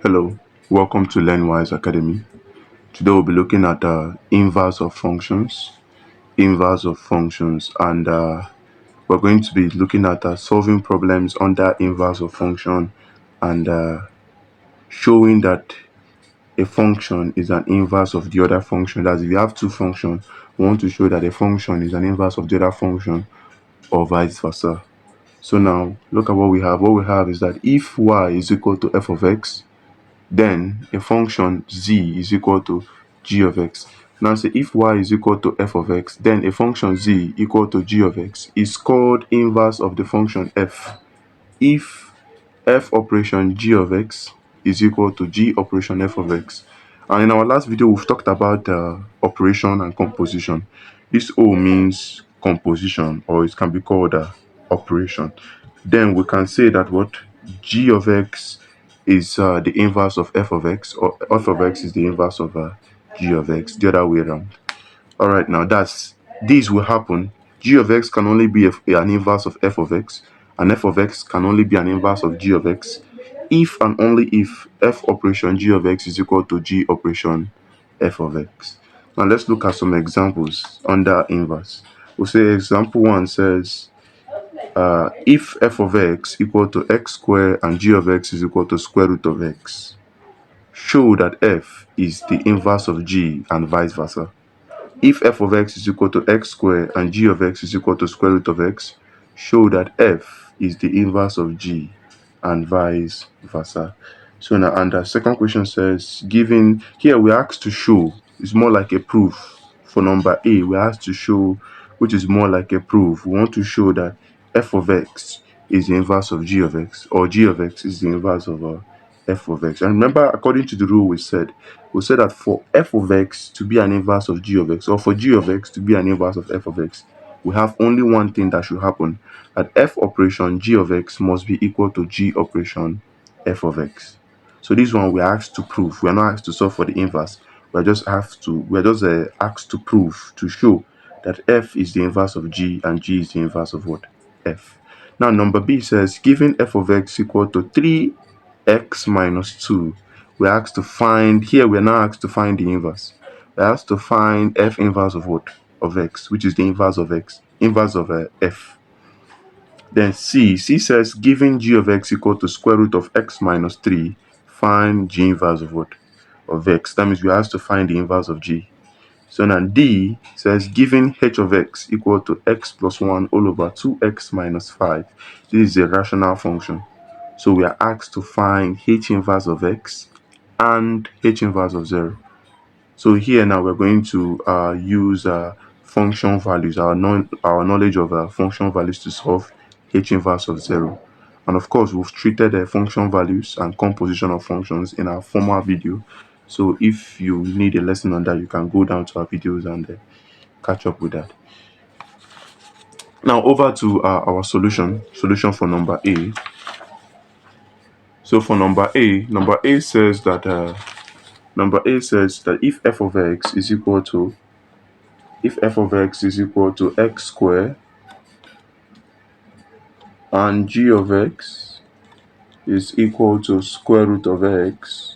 Hello, welcome to LearnWise Academy. Today we'll be looking at inverse of functions, and we're going to be looking at solving problems under inverse of function and showing that a function is an inverse of the other function. That's if you have two functions, we want to show that a function is an inverse of the other function or vice versa. So now look at what we have. What we have is that if y is equal to f of x, then a function z is equal to g of x. Now say if y is equal to f of x, then a function z equal to g of x is called inverse of the function f if f operation g of x is equal to g operation f of x. And in our last video, we've talked about operation and composition. This O means composition, or it can be called operation. Then we can say that what g of x is the inverse of f of x, or f of x is the inverse of g of x, the other way around. All right, now this will happen. G of x can only be an inverse of f of x, and f of x can only be an inverse of g of x if and only if f operation g of x is equal to g operation f of x. Now let's look at some examples under inverse. We'll say example 1 says if f of x equal to x squared and g of x is equal to square root of x, show that f is the inverse of g and vice versa. If f of x is equal to x squared and g of x is equal to square root of x, show that f is the inverse of g and vice versa. So now, and the second question says, given, here we are asked to show, it's more like a proof. For number A, we are asked to show, which is more like a proof. We want to show that f of x is the inverse of g of x, or g of x is the inverse of f of x. And remember, according to the rule we said that for f of x to be an inverse of g of x, or for g of x to be an inverse of f of x, we have only one thing that should happen, that f operation g of x must be equal to g operation f of x. So this one we are asked to prove. We are not asked to solve for the inverse. We are just asked to prove, to show that f is the inverse of g and g is the inverse of what? F. Now number B says, given f of x equal to 3x minus 2, we're asked to find, here we're now asked to find the inverse. We're asked to find f inverse of what? Of x, which is the inverse of x, inverse of f. Then C says, given g of x equal to square root of x minus 3, find g inverse of what? Of x. That means we have to find the inverse of g. So now D says, given h of x equal to x plus 1 all over 2x minus 5. This is a rational function. So we are asked to find h inverse of x and h inverse of 0. So here now we're going to use function values, our knowledge of function values to solve h inverse of 0. And of course, we've treated function values and composition of functions in our former video. So if you need a lesson on that, you can go down to our videos and catch up with that. Now over to our solution for number A. So for number A says that if f of x is equal to x squared and g of x is equal to square root of x,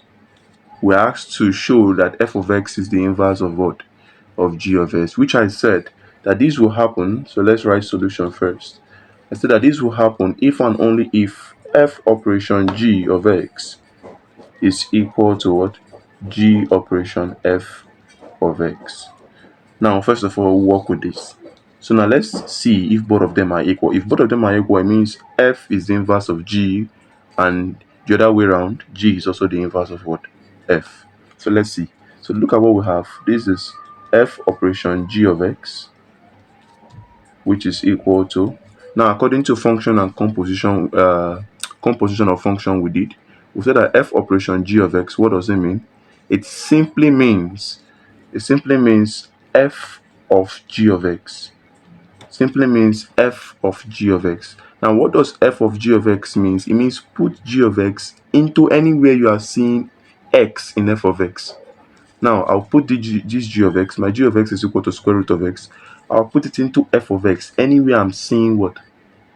we're asked to show that f of x is the inverse of what? Of g of x, which I said that this will happen. So let's write solution first. I said that this will happen if and only if f operation g of x is equal to what? G operation f of x. Now, first of all, we'll work with this. So now let's see if both of them are equal. If both of them are equal, it means f is the inverse of g, and the other way around, g is also the inverse of what? F. So let's see. So look at what we have. This is f operation g of x, which is equal to, now according to function and composition of function we did, we said that f operation g of x, what does it mean? It simply means f of g of x. Simply means f of g of x. Now what does f of g of x means? It means put g of x into anywhere you are seeing x in f of x. Now I'll put this g of x, my g of x is equal to square root of x. I'll put it into f of x anywhere I'm seeing what?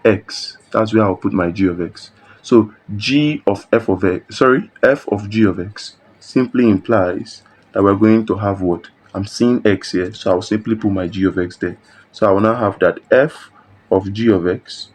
X. That's where I'll put my g of x. So g of f of x, sorry, f of g of x simply implies that we're going to have what? I'm seeing x here, so I'll simply put my g of x there. So I will now have that f of g of x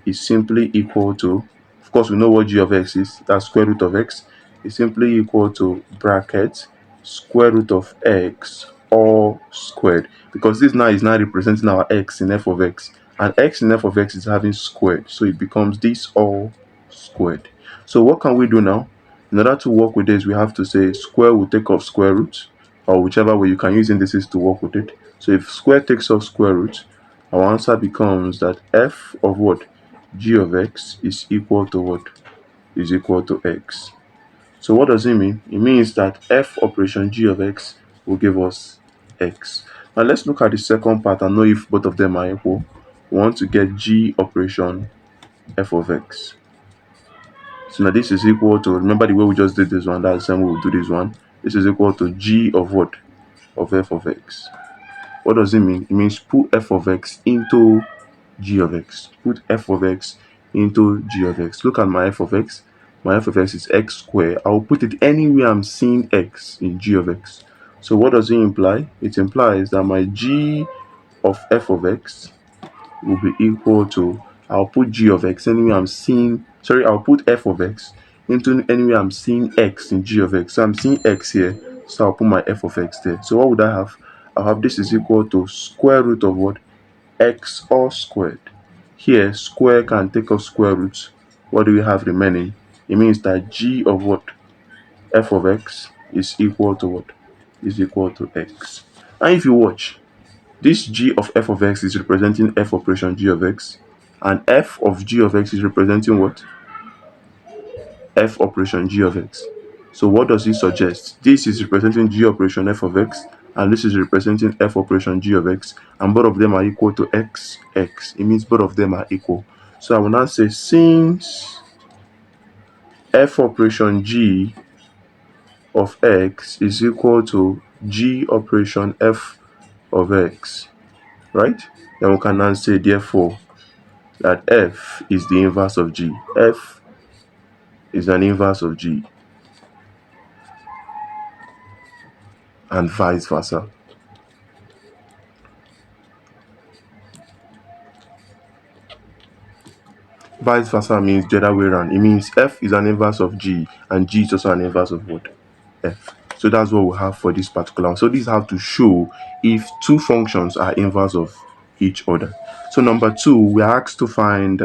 is simply equal to, of course, we know what g of x is, that's square root of x, is simply equal to bracket square root of x all squared, because this now is now representing our x in f of x, and x in f of x is having squared, so it becomes this all squared. So what can we do now? In order to work with this, we have to say square will take off square root, or whichever way you can use indices to work with it. So if square takes off square root, our answer becomes that f of what? G of x is equal to what? Is equal to x. So what does it mean? It means that f operation g of x will give us x. Now let's look at the second part and know if both of them are equal. We want to get g operation f of x. So now this is equal to, remember the way we just did this one, that's the same way we'll do this one. This is equal to g of what? Of f of x. What does it mean? It means put f of x into g of x. Put f of x into g of x. Look at my f of x. My f of x is x squared. I will put it anywhere I'm seeing x in g of x. So what does it imply? It implies that my g of f of x will be equal to, I'll put g of x anywhere I'm seeing, sorry, I'll put f of x into anywhere I'm seeing x in g of x. So I'm seeing x here, so I'll put my f of x there. So what would I have? I'll have this is equal to square root of what? X all squared. Here, square can take off square root. What do we have remaining? It means that g of what? F of x is equal to what? Is equal to x. And if you watch, this g of f of x is representing f operation g of x, and f of g of x is representing what? F operation g of x. So what does it suggest? This is representing g operation f of x, and this is representing f operation g of x, and both of them are equal to x. It means both of them are equal. So I will now say, since f operation g of x is equal to g operation f of x, right? Then we can now say, therefore, that f is the inverse of g. F is an inverse of g, and vice versa. Vice versa means the other way around. It means f is an inverse of g, and g is also an inverse of what? F. So that's what we have for this particular one. So this is how to show if two functions are inverse of each other. So number 2, we are asked to find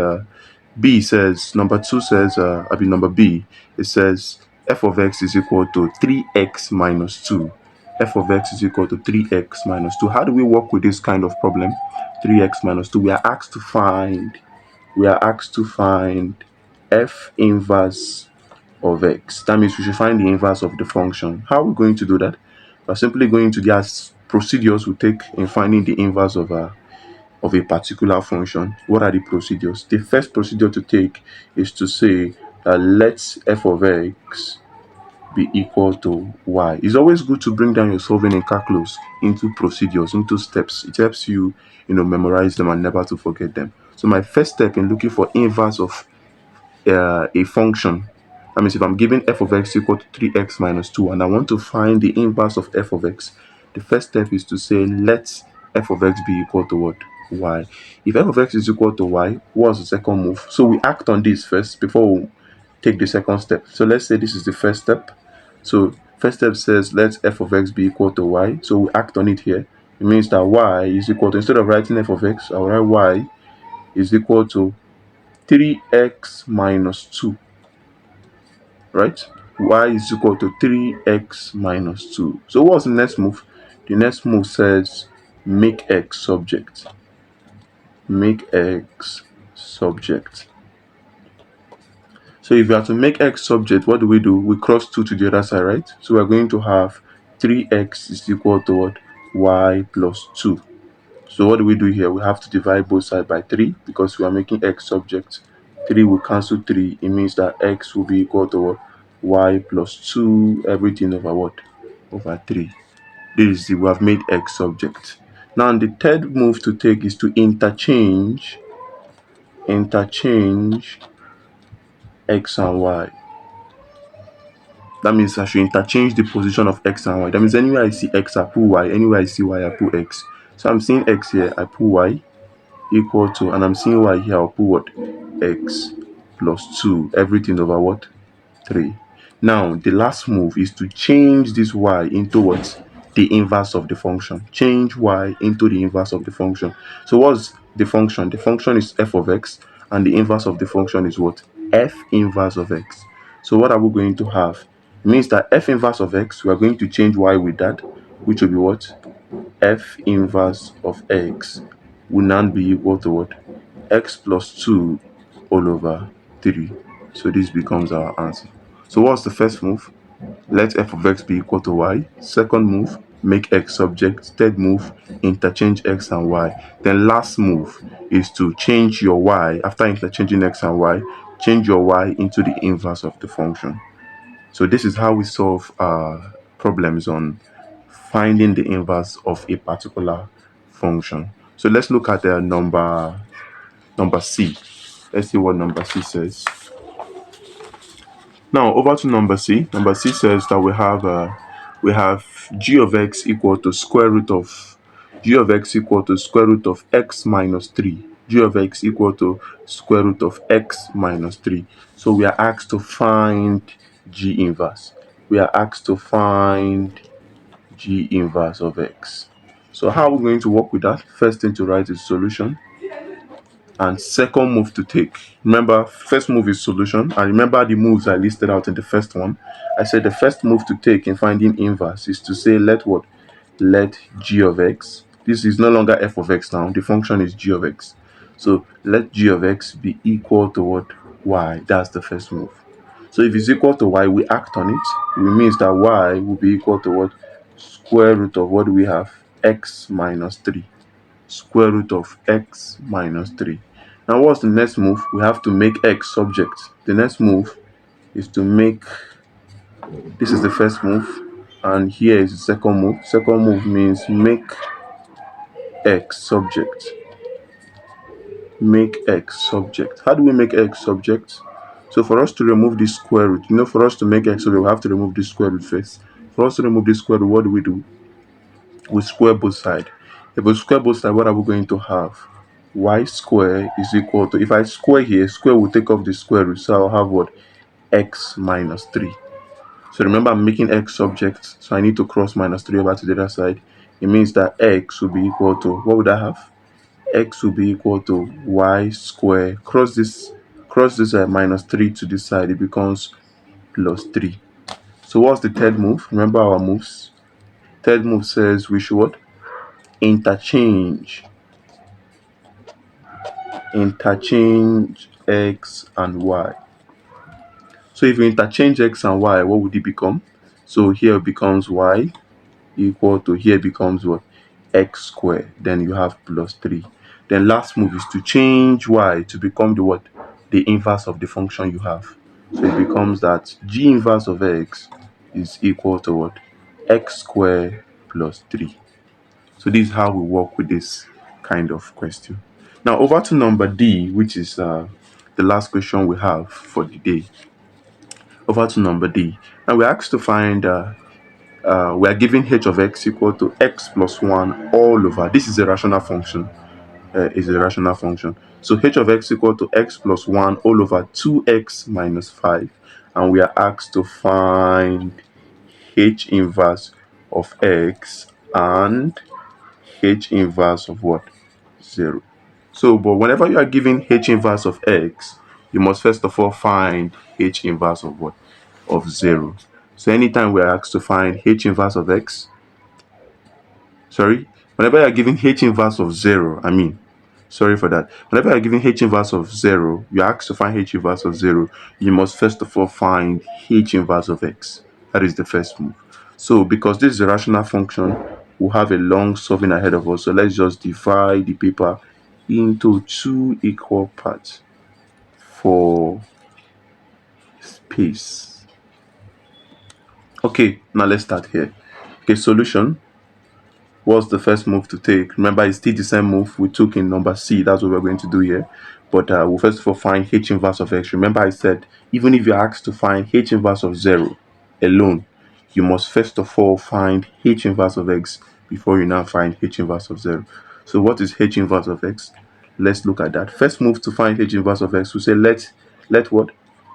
B says, number 2 says, number B, it says f of x is equal to 3x minus 2. F of x is equal to 3x minus 2. How do we work with this kind of problem? 3x minus 2. We are asked to find f inverse of x. That means we should find the inverse of the function. How are we going to do that? We're simply going to get procedures we take in finding the inverse of a particular function. What are the procedures? The first procedure to take is to say that let f of x be equal to y. It's always good to bring down your solving in calculus into procedures, into steps. It helps you, memorize them and never to forget them. So my first step in looking for inverse of a function, that means if I'm given f of x equal to 3x minus 2 and I want to find the inverse of f of x, the first step is to say let f of x be equal to what? Y. If f of x is equal to y, what's the second move? So we act on this first before we take the second step. So let's say this is the first step. So first step says let f of x be equal to y. So we act on it here. It means that y is equal to, instead of writing f of x, I'll write y is equal to 3x minus 2, right? Y is equal to 3x minus 2. So what's the next move? The next move says make x subject. Make x subject. So if you have to make x subject, what do? We cross 2 to the other side, right? So we're going to have 3x is equal to what? Y plus 2. So what do we do here? We have to divide both sides by 3 because we are making x subject. 3 will cancel 3. It means that x will be equal to what? Y plus 2, everything over what? Over 3. This is we have made x subject. Now the third move to take is to interchange x and y. That means I should interchange the position of x and y. That means anywhere I see x, I put y. Anywhere I see y, I put x. So I'm seeing x here, I put y equal to, and I'm seeing y here, I'll put what? X plus 2. Everything over what? 3. Now, the last move is to change this y into what? The inverse of the function. Change y into the inverse of the function. So what's the function? The function is f of x, and the inverse of the function is what? F inverse of x. So what are we going to have? It means that f inverse of x, we are going to change y with that, which will be what? F inverse of x will now be equal to what? X plus 2 all over 3. So this becomes our answer. So what's the first move? Let f of x be equal to y. Second move, make x subject. Third move, interchange x and y. Then last move is to change your y. After interchanging x and y, change your y into the inverse of the function. So this is how we solve problems on finding the inverse of a particular function. So let's look at the number C. Let's see what number C says. Now over to number C. Number C says that we have g of x equal to square root of x minus 3. G of x equal to square root of x minus 3. So we are asked to find g inverse. We are asked to find g inverse of x. So how are we going to work with that? First thing to write is solution, and second move to take. Remember, first move is solution, and remember the moves I listed out in the first one. I said the first move to take in finding inverse is to say let what? Let g of x. This is no longer f of x now. The function is g of x. So let g of x be equal to what? Y. That's the first move. So if it's equal to y, we act on it. It means that y will be equal to what? Square root of what do we have? X minus 3. Square root of x minus 3. Now what's the next move? We have to make x subject. The next move is to make, this is the first move, and here is the second move. Second move means make x subject. Make x subject. How do we make x subject? So for us to remove this square root, for us to make x subject, we have to remove this square root first. For us to remove this square root, what do? We square both sides. If we square both sides, what are we going to have? Y square is equal to, if I square here, square will take off the square root, so I'll have what? X minus 3. So remember, I'm making x subject, so I need to cross minus 3 over to the other side. It means that x will be equal to, what would I have? X will be equal to y square. Cross this minus 3 to this side, it becomes plus 3. So what's the third move? Remember our moves. Third move says we should what? Interchange x and y. So if you interchange x and y, what would it become? So here becomes y equal to, here becomes what? X squared. Then you have plus 3. Then last move is to change y to become the what? The inverse of the function you have. So it becomes that g inverse of x is equal to what? X squared plus 3. So this is how we work with this kind of question. Now over to number D, which is the last question we have for the day. Over to number D. Now we're asked to find, we are given h of x equal to x plus 1 all over. This is a rational function. So h of x equal to x plus 1 all over 2x minus 5. And we are asked to find h inverse of x and h inverse of what? 0. So, but whenever you are given h inverse of x, you must first of all find h inverse of what? Of 0. So anytime we are asked to find h inverse of x, whenever you are given h inverse of 0, whenever you are given h inverse of 0, you are asked to find h inverse of 0, you must first of all find h inverse of x. That is the first move. So because this is a rational function, we'll have a long solving ahead of us. So let's just divide the paper into 2 equal parts for space. Okay, now let's start here. Okay, solution. What's the first move to take? Remember, it's still the same move we took in number C. That's what we're going to do here. But we'll first of all find h inverse of x. Remember I said even if you're asked to find h inverse of 0 alone, you must first of all find h inverse of x before you now find h inverse of 0. So what is h inverse of x? Let's look at that. First move to find h inverse of x, we say let what?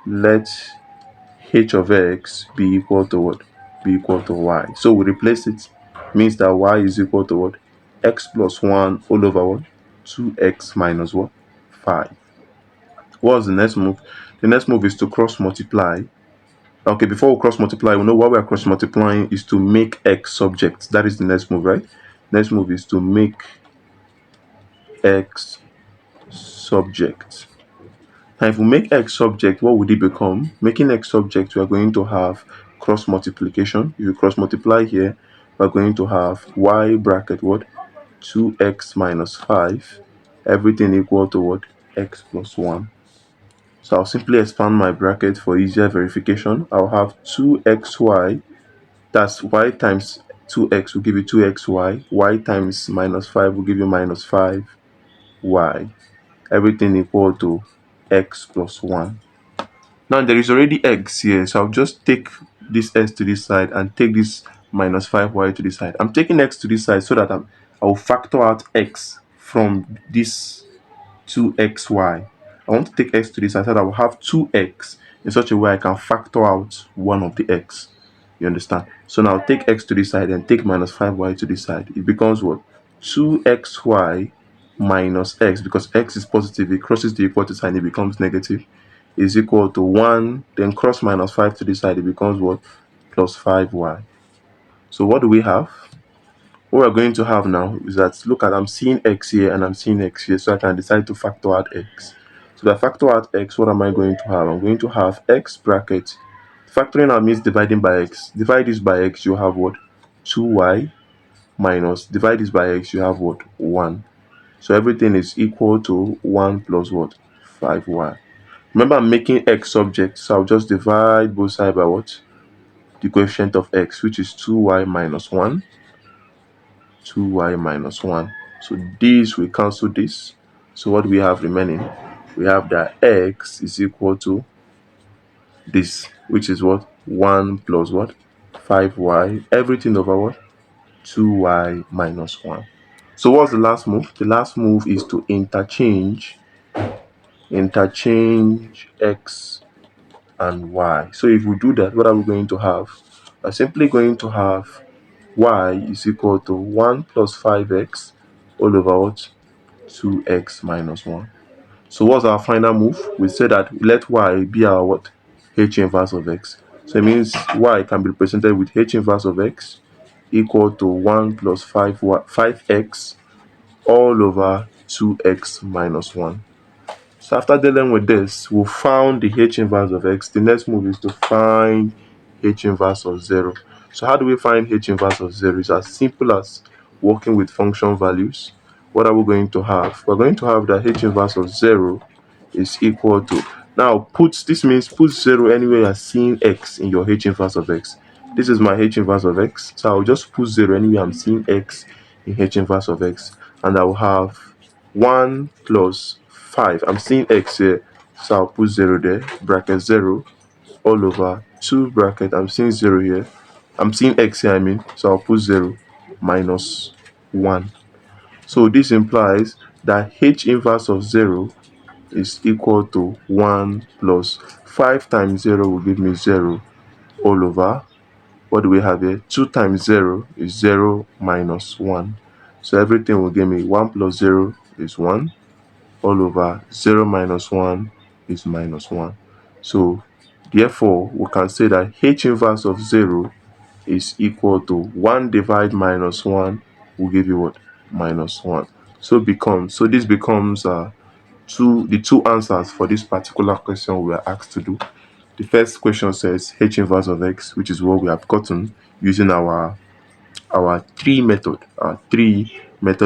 Let h of x be equal to what? Be equal to y. So we replace it. Means that y is equal to what? X plus 1 all over what? 2x minus what? 5. What's the next move? The next move is to cross multiply. Okay, before we cross multiply, we know what we are cross multiplying is to make x subject. That is the next move, right? Next move is to make x subject. Now, if we make x subject, what would it become? Making x subject, we are going to have cross multiplication. If you cross multiply here, we're going to have y bracket what? 2x minus 5. Everything equal to what? X plus 1. So I'll simply expand my bracket for easier verification. I'll have 2xy, that's y times 2x will give you 2xy. Y times minus 5 will give you minus 5y. Everything equal to x plus 1. Now there is already x here, so I'll just take this x to this side and take this minus 5y to this side. I'm taking x to this side so that I'll factor out x from this 2xy. I want to take x to this side so that I will have 2x in such a way I can factor out one of the x. You understand? So now take x to this side and take minus 5y to this side. It becomes what? 2xy minus x, because x is positive, it crosses the equal to sign, it becomes negative, is equal to 1. Then cross minus 5 to this side, it becomes what? Plus 5y. So what do we have? What we're going to have now is that, look at, I'm seeing x here and I'm seeing x here, so I can decide to factor out x. So if I factor out x, what am I going to have? I'm going to have x bracket. Factoring out means dividing by x. Divide this by x, you have what? 2y minus, divide this by x, you have what? 1. So everything is equal to 1 plus what? 5y. Remember, I'm making x subject, so I'll just divide both sides by what? The coefficient of x, which is 2y minus 1. 2y minus 1. So this will cancel this. So what do we have remaining? We have that x is equal to this, which is what? 1 plus what? 5y. Everything over what? 2y minus 1. So what's the last move? The last move is to interchange x and y. So if we do that, what are we going to have? We're simply going to have y is equal to 1 plus 5x all over what? 2x minus 1. So what's our final move? We said that let y be our what? H inverse of x. So it means y can be represented with h inverse of x equal to 1 plus 5x all over 2x minus 1. So after dealing with this, we found the h inverse of x. The next move is to find h inverse of 0. So how do we find h inverse of 0? It's as simple as working with function values. What are we going to have? We're going to have that h inverse of 0 is equal to, now this means put 0 anywhere you're seeing x in your h inverse of x. This is my h inverse of x, so I'll just put 0 anywhere I'm seeing x in h inverse of x, and I'll have 1 plus 5. I'm seeing x here, so I'll put 0 there, bracket 0 all over 2 bracket, I'm seeing 0 here, I'm seeing x here, so I'll put 0 minus 1. So this implies that h inverse of 0 is equal to 1 plus 5 times 0 will give me 0 all over, what do we have here? 2 times 0 is 0 minus 1. So everything will give me 1 plus 0 is 1 all over 0 minus 1 is minus 1. So therefore, we can say that h inverse of 0 is equal to 1 divided minus 1 will give you what? Minus 1. So this becomes the two answers for this particular question we are asked to do. The first question says h inverse of x, which is what we have gotten using our three method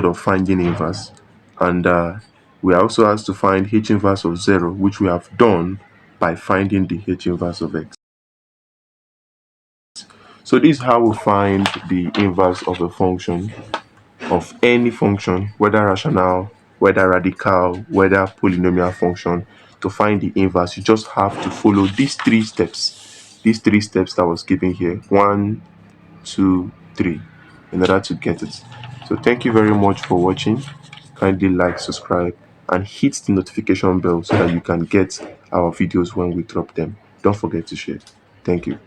of finding inverse, and we are also asked to find h inverse of 0, which we have done by finding the h inverse of x. So this is how we find the inverse of a function, of any function, whether rational whether radical, whether polynomial function, to find the inverse, you just have to follow these three steps. These three steps that was given here. 1, 2, 3, in order to get it. So thank you very much for watching. Kindly like, subscribe, and hit the notification bell so that you can get our videos when we drop them. Don't forget to share. Thank you.